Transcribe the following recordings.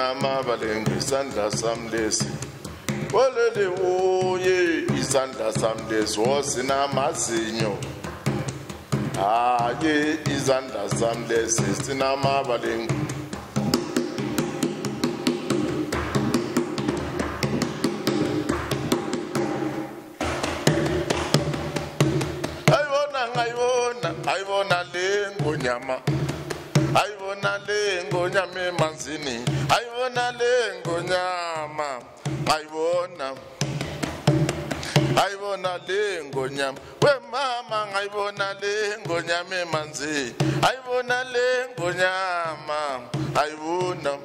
sinamabalengu isandla sami lesi olele uye isandla sami lesi sinamazinyo hayi izandla sami lesi sinamabalengu ayibona le ngonyama ayibona le ngonyama emanzini ayibona le ngonyama ayibona le ngonyama we mama ngayibona le ngonyama emanzini ayibona le ngonyama ayibona.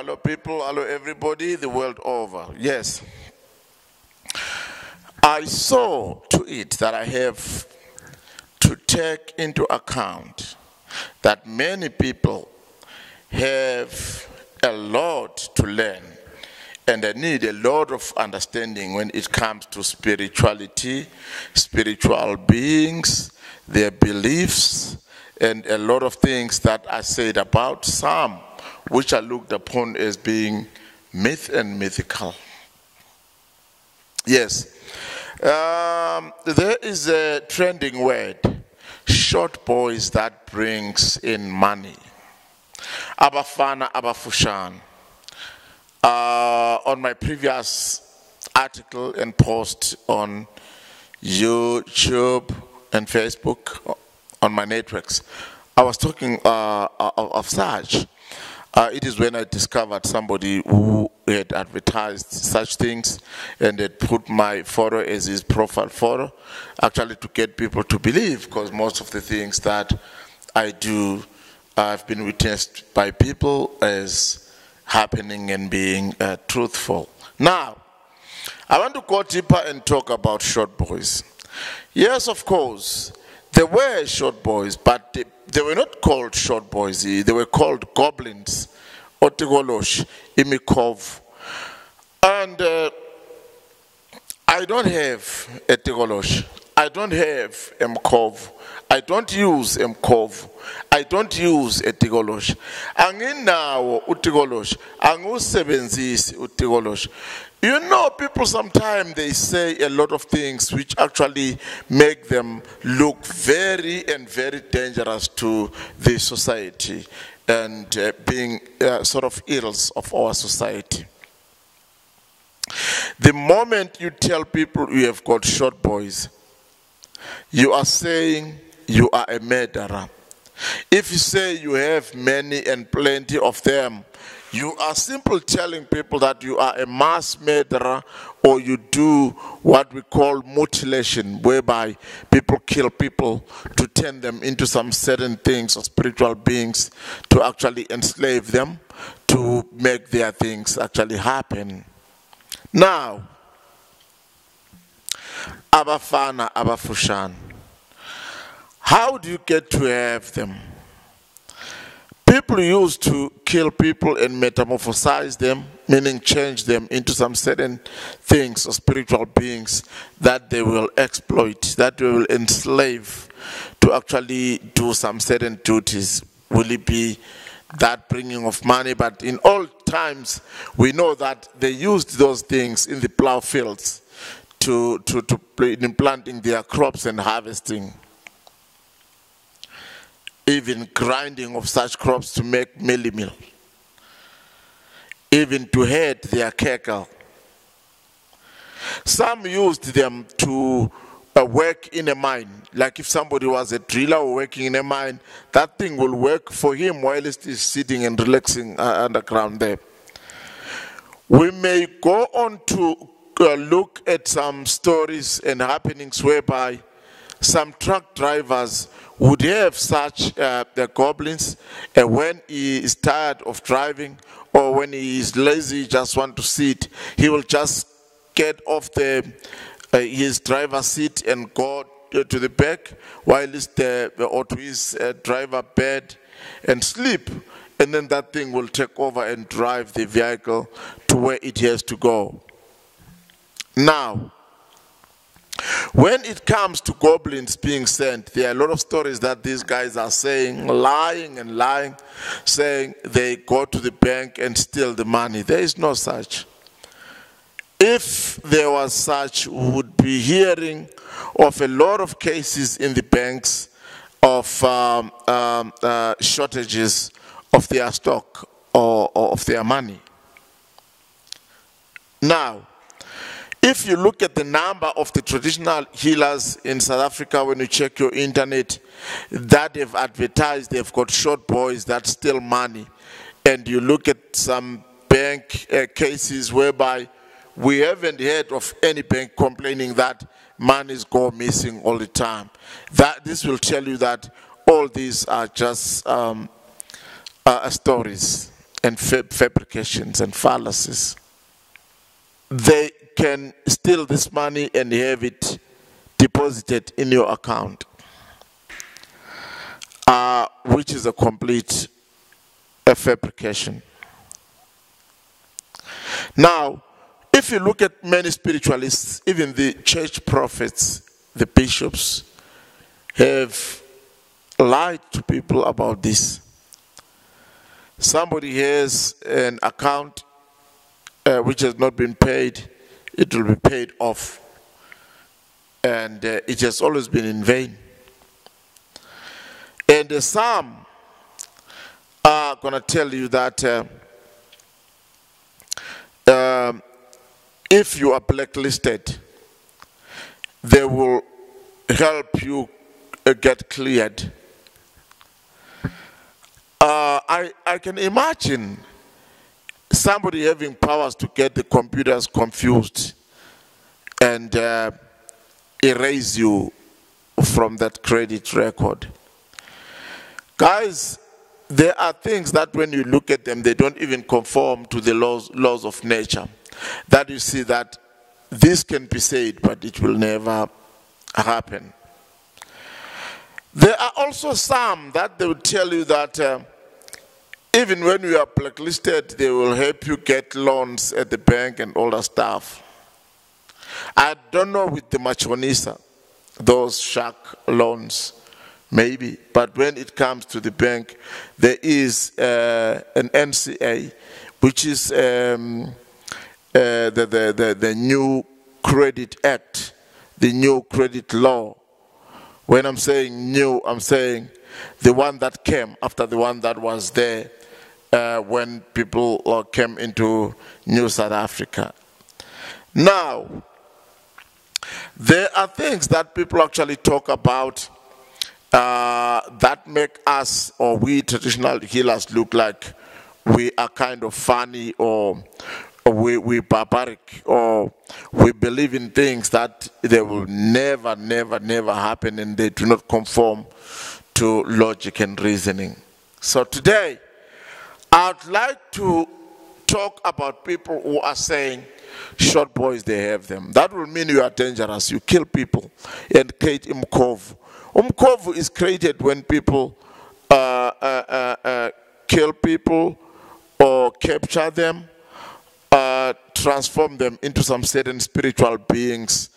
Hello, people. Hello, everybody, the world over. Yes. I saw to it that I have to take into account that many people have a lot to learn and they need a lot of understanding when it comes to spirituality, spiritual beings, their beliefs, and a lot of things that are said about some which are looked upon as being myth and mythical. Yes. There is a trending word, short boys that brings in money. Abafana, abafishane. On my previous article and post on YouTube and Facebook, on my networks, I was talking of such. It is when I discovered somebody who had advertised such things and had put my photo as his profile photo, actually to get people to believe, because most of the things that I do have been witnessed by people as happening and being truthful. Now, I want to go deeper and talk about short boys. Yes, of course, there were short boys, but they were not called short boys. They were called goblins, otigolosh, imikov. And I don't have a tigolosh. I don't have mkov. I don't use mkov. I don't use a tigolosh. Anginawo utigolosh. Angusebenzisi utigolosh. You know, people sometimes they say a lot of things which actually make them look very and very dangerous to the society and being sort of ills of our society. The moment you tell people you have got short boys, you are saying you are a murderer. If you say you have many and plenty of them, you are simply telling people that you are a mass murderer, or you do what we call mutilation, whereby people kill people to turn them into some certain things or spiritual beings, to actually enslave them, to make their things actually happen. Now, abafana, abafishane. How do you get to have them? People used to kill people and metamorphosize them, meaning change them into some certain things or spiritual beings that they will exploit, that they will enslave to actually do some certain duties. Will it be that bringing of money? But in all times, we know that they used those things in the plow fields in planting their crops and harvesting. Even grinding of such crops to make mealie meal. Even to head their cattle. Some used them to work in a mine. Like if somebody was a driller or working in a mine, that thing will work for him while he's sitting and relaxing underground there. We may go on to look at some stories and happenings whereby some truck drivers would have such the goblins, and when he is tired of driving or when he is lazy, just want to sit, he will just get off his driver's seat and go to the back while he's or to his driver bed and sleep, and then that thing will take over and drive the vehicle to where it has to go. Now, When it comes to goblins being sent, there are a lot of stories that these guys are saying, lying and lying, saying they go to the bank and steal the money. There is no such. If there was such, we would be hearing of a lot of cases in the banks of shortages of their stock or of their money. Now, if you look at the number of the traditional healers in South Africa, when you check your internet, that they've advertised, they've got short boys that steal money. And you look at some bank cases whereby we haven't heard of any bank complaining that monies go missing all the time. This will tell you that all these are just stories and fabrications and fallacies. They can steal this money and have it deposited in your account, which is a complete fabrication. Now, if you look at many spiritualists, even the church prophets, the bishops, have lied to people about this. Somebody has an account which has not been paid, it will be paid off. And it has always been in vain. And some are going to tell you that if you are blacklisted, they will help you get cleared. I can imagine somebody having powers to get the computers confused and erase you from that credit record. Guys, there are things that when you look at them, they don't even conform to the laws of nature. That you see that this can be said, but it will never happen. There are also some that they will tell you that even when you are blacklisted, they will help you get loans at the bank and all that stuff. I don't know with the Machonisa, those shark loans, maybe. But when it comes to the bank, there is an NCA, which is the new credit act, the new credit law. When I'm saying new, I'm saying the one that came after the one that was there when people came into New South Africa. Now, there are things that people actually talk about that make us, or we traditional healers, look like we are kind of funny, or we barbaric, or we believe in things that they will never happen, and they do not conform to logic and reasoning. So today, I'd like to talk about people who are saying short boys, they have them. That will mean you are dangerous. You kill people and create umkovu. Umkovu is created when people kill people or capture them, transform them into some certain spiritual beings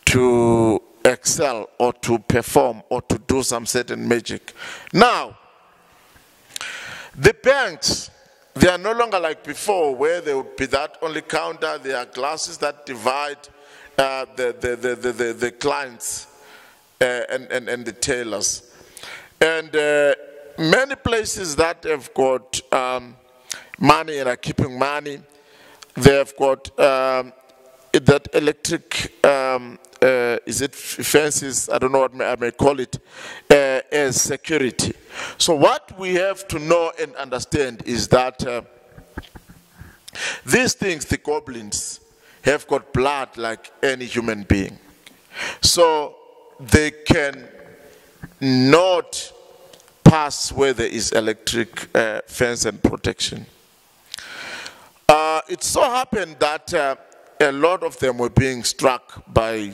to excel or to perform or to do some certain magic. Now, the banks, they are no longer like before, where there would be that only counter. There are glasses that divide the clients and the tailors. And many places that have got money and are keeping money, they have got that electric, is it fences? I don't know what I may call it, as security. So what we have to know and understand is that these things, the goblins, have got blood like any human being. So they can not pass where there is electric fence and protection. It so happened that a lot of them were being struck by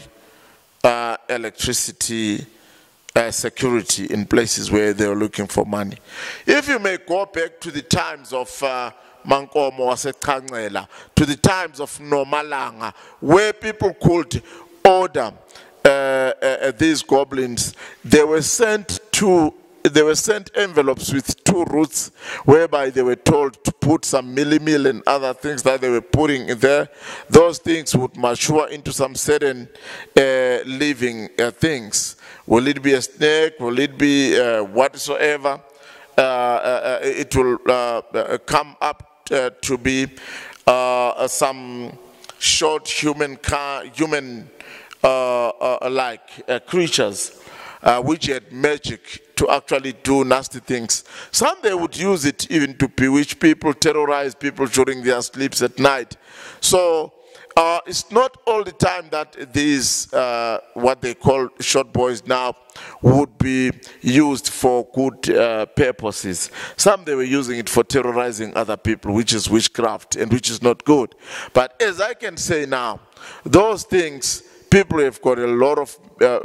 electricity security in places where they were looking for money. If you may go back to the times of Mankomo Wasekangela, to the times of Nomalanga, where people could order these goblins, they were sent envelopes with 2 roots, whereby they were told to put some meal and other things that they were putting in there. Those things would mature into some certain living things. Will it be a snake? Will it be whatsoever? It will come up to be some short human-like creatures, which had magic to actually do nasty things. Some they would use it even to bewitch people, terrorize people during their sleeps at night. So it's not all the time that these, what they call short boys now, would be used for good purposes. Some they were using it for terrorizing other people, which is witchcraft and which is not good. But as I can say now, those things, people have got a lot of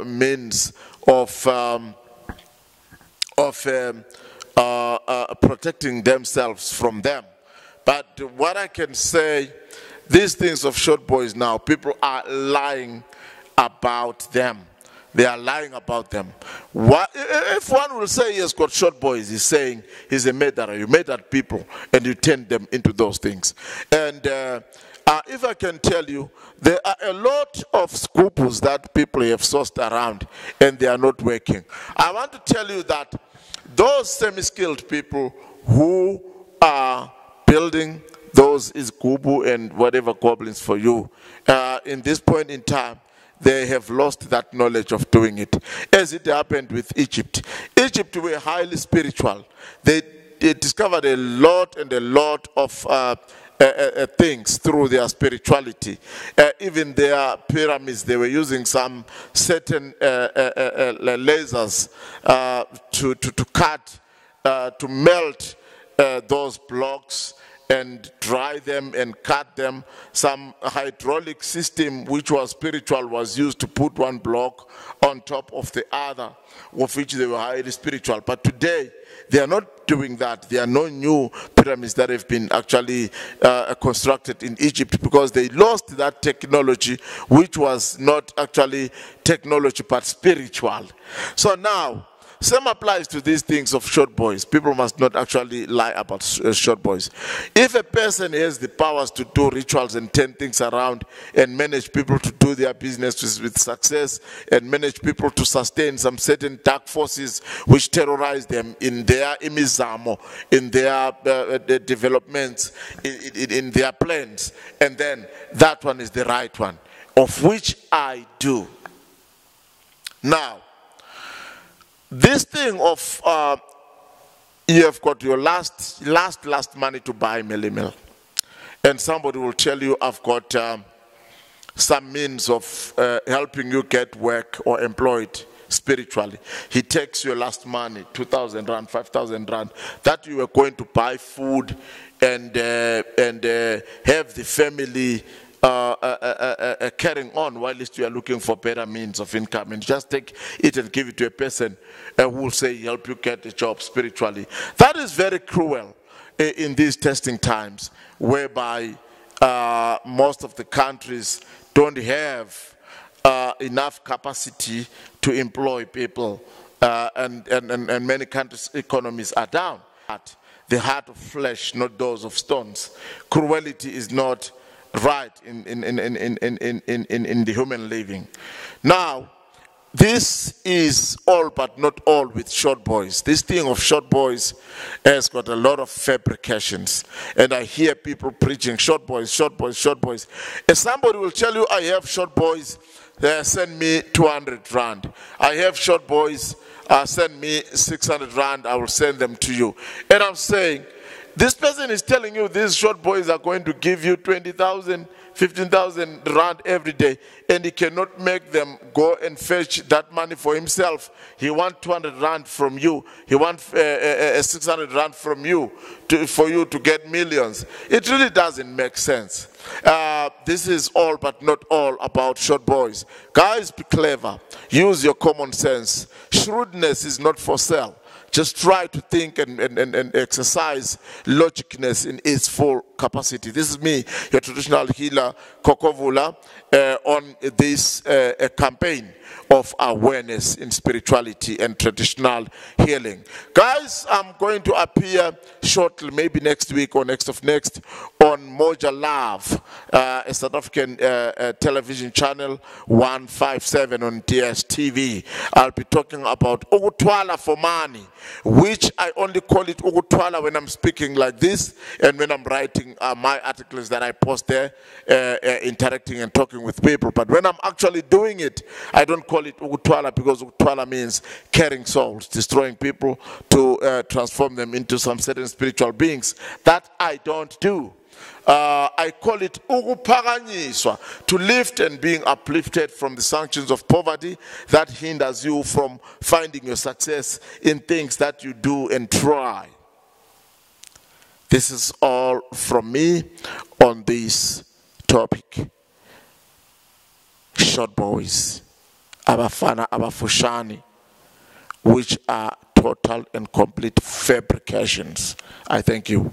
means of protecting themselves from them. But what I can say, these things of short boys now, people are lying about them. They are lying about them. If one will say he has got short boys, he's saying he's a murderer. You murder people and you turn them into those things. And if I can tell you, there are a lot of scruples that people have sourced around and they are not working. I want to tell you that those semi-skilled people who are building those isgubu and whatever goblins for you, in this point in time, they have lost that knowledge of doing it. As it happened with Egypt. Egypt were highly spiritual. They discovered a lot of things through their spirituality. Even their pyramids, they were using some certain lasers to cut, to melt those blocks and dry them and cut them. Some hydraulic system which was spiritual was used to put one block on top of the other, of which they were highly spiritual. But today, they are not doing that. There are no new pyramids that have been actually constructed in Egypt because they lost that technology, which was not actually technology but spiritual. So now, same applies to these things of short boys. People must not actually lie about short boys. If a person has the powers to do rituals and turn things around and manage people to do their business with success and manage people to sustain some certain dark forces which terrorize them in their imizamo, in their developments, in their plans, and then that one is the right one, of which I do. Now, this thing of you have got your last money to buy millimil, and somebody will tell you, I've got some means of helping you get work or employed spiritually. He takes your last money, 2,000 rand, 5,000 rand, that you were going to buy food and have the family carrying on while you are looking for better means of income, and just take it and give it to a person who will say help you get a job spiritually. That is very cruel in these testing times, whereby most of the countries don't have enough capacity to employ people, and many countries' economies are down. The heart of flesh, not those of stones. Cruelty is not right in the human living. Now, this is all but not all with short boys. This thing of short boys has got a lot of fabrications. And I hear people preaching short boys, short boys, short boys. If somebody will tell you, I have short boys, send me 200 rand. I have short boys, send me 600 rand, I will send them to you. And I'm saying, this person is telling you these short boys are going to give you 20,000, 15,000 rand every day, and he cannot make them go and fetch that money for himself. He wants 200 rand from you. He wants 600 rand from you for you to get millions. It really doesn't make sense. This is all but not all about short boys. Guys, be clever. Use your common sense. Shrewdness is not for sale. Just try to think and exercise logicness in its full capacity. This is me, your traditional healer, Khokhovula, on this campaign of awareness in spirituality and traditional healing. Guys, I'm going to appear shortly, maybe next week or next of next, on Moja Love, a South African television channel, 157 on DSTV. I'll be talking about ukuthwala for money, which I only call it ukuthwala when I'm speaking like this and when I'm writing my articles that I post there, interacting and talking with people. But when I'm actually doing it, I don't call it ukuthwala, because ukuthwala means carrying souls, destroying people to transform them into some certain spiritual beings. That I don't do. I call it ukuphakanyiswa, to lift and being uplifted from the sanctions of poverty that hinders you from finding your success in things that you do and try. This is all from me on this topic. Short boys, abafana, abafishane, which are total and complete fabrications. I thank you.